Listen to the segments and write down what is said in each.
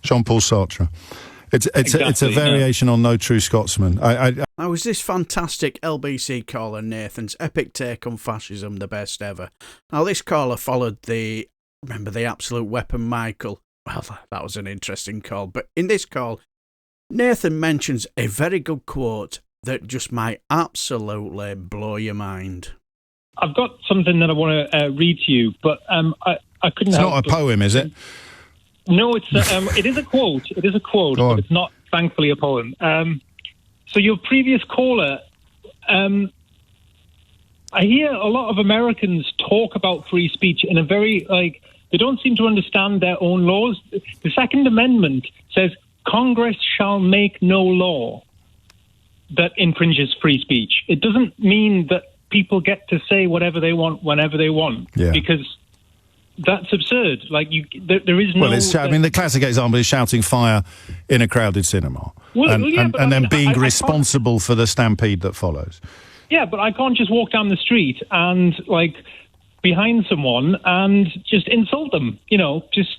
Jean-Paul Sartre. It's a variation on No True Scotsman. Now, was this fantastic LBC caller Nathan's epic take on fascism the best ever? Now, this caller followed the absolute weapon Michael. Well, that was an interesting call. But in this call, Nathan mentions a very good quote that just might absolutely blow your mind. I've got something that I want to read to you, but I couldn't. It's not a poem, is it? No, it is a quote. It is a quote, but it's not, thankfully, a poem. So your previous caller, I hear a lot of Americans talk about free speech in a very, they don't seem to understand their own laws. The Second Amendment says Congress shall make no law that infringes free speech. It doesn't mean that people get to say whatever they want whenever they want, because that's absurd. There is no... Well, the classic example is shouting fire in a crowded cinema, and then being responsible for the stampede that follows. Yeah, but I can't just walk down the street and, behind someone and just insult them, just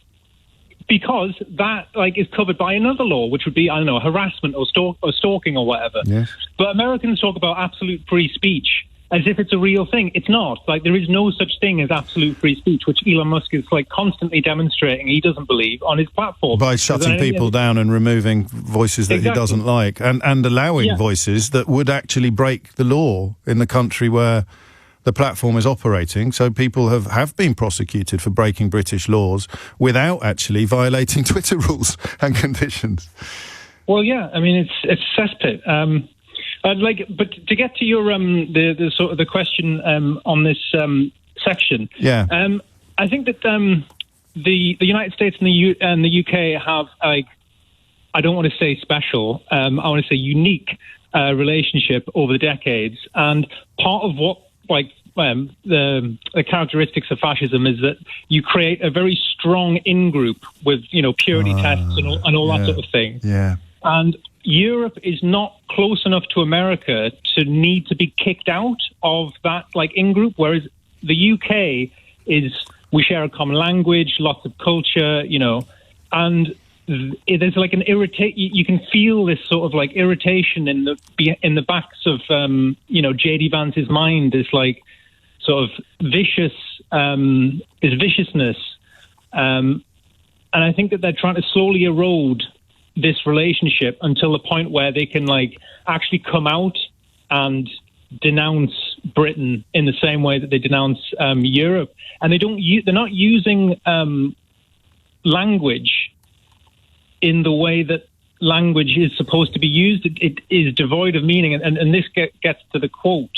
because that, is covered by another law, which would be, harassment or stalking or whatever. Yes. But Americans talk about absolute free speech as if it's a real thing. It's not. There is no such thing as absolute free speech, which Elon Musk is constantly demonstrating he doesn't believe on his platform. By shutting people down and removing voices that he doesn't like, and allowing voices that would actually break the law in the country where the platform is operating. So people have been prosecuted for breaking British laws without actually violating Twitter rules and conditions. Well, yeah, it's cesspit. But to get to your the sort of the question on this section, I think that the United States and the UK have I don't want to say special, I want to say unique relationship over the decades, and part of what the characteristics of fascism is that you create a very strong in-group with purity tests and all that sort of thing. Yeah, and Europe is not close enough to America to need to be kicked out of that in-group, whereas the UK we share a common language, lots of culture, and there's an you can feel this sort of irritation in the backs of JD Vance's mind, this sort of vicious this viciousness, and I think that they're trying to slowly erode this relationship until the point where they can actually come out and denounce Britain in the same way that they denounce Europe, and they're not using language in the way that language is supposed to be used. It is devoid of meaning, and this gets to the quote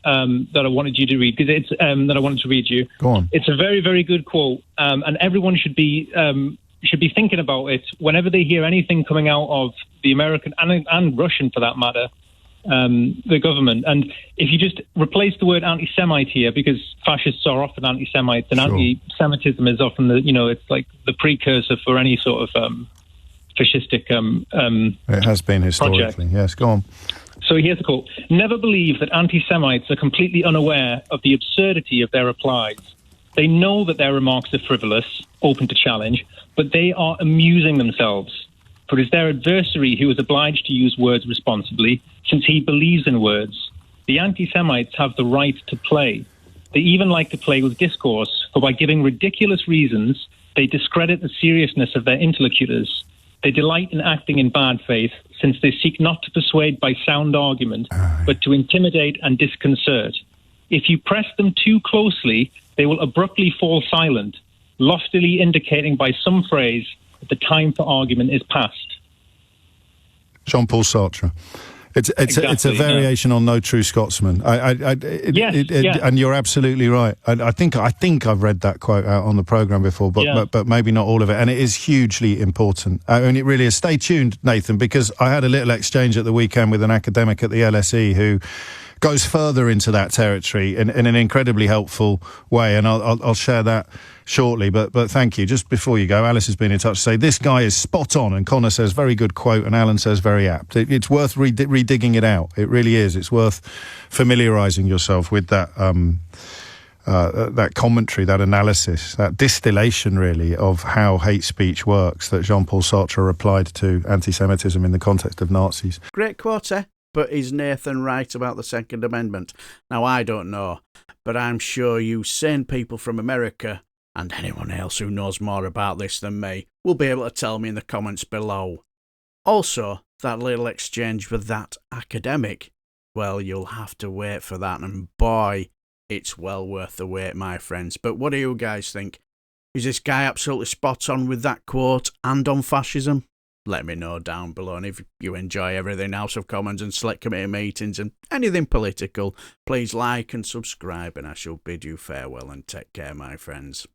that I wanted you to read, because it's that I wanted to read you. Go on. It's a very, very good quote, and everyone should be thinking about it whenever they hear anything coming out of the American and Russian, for that matter, the government. And if you just replace the word anti-Semite here, because fascists are often anti-Semites, and anti-Semitism is often it's the precursor for any sort of fascistic it has been historically project. Yes, go on. So here's the quote: "Never believe that anti-Semites are completely unaware of the absurdity of their replies. They know that their remarks are frivolous, open to challenge, but they are amusing themselves. For it is their adversary who is obliged to use words responsibly, since he believes in words. The anti-Semites have the right to play. They even like to play with discourse, for by giving ridiculous reasons, they discredit the seriousness of their interlocutors. They delight in acting in bad faith, since they seek not to persuade by sound argument, but to intimidate and disconcert. If you press them too closely, they will abruptly fall silent, loftily indicating by some phrase that the time for argument is past." Jean-Paul Sartre. It's a variation on No True Scotsman. And you're absolutely right. I think I've read that quote out on the programme before, but maybe not all of it. And it is hugely important. It really is. Stay tuned, Nathan, because I had a little exchange at the weekend with an academic at the LSE who goes further into that territory in an incredibly helpful way, and I'll share that shortly. But thank you. Just before you go, Alice has been in touch to say this guy is spot on, and Connor says very good quote, and Alan says very apt. It's worth redigging it out. It really is. It's worth familiarising yourself with that that commentary, that analysis, that distillation, really, of how hate speech works that Jean-Paul Sartre applied to anti-Semitism in the context of Nazis. Great quote, eh? But is Nathan right about the Second Amendment? Now, I don't know, but I'm sure you sane people from America, and anyone else who knows more about this than me, will be able to tell me in the comments below. Also, that little exchange with that academic, well, you'll have to wait for that, and boy, it's well worth the wait, my friends. But what do you guys think? Is this guy absolutely spot on with that quote and on fascism? Let me know down below, and if you enjoy everything House of Commons and Select Committee meetings and anything political, please like and subscribe, and I shall bid you farewell and take care, my friends.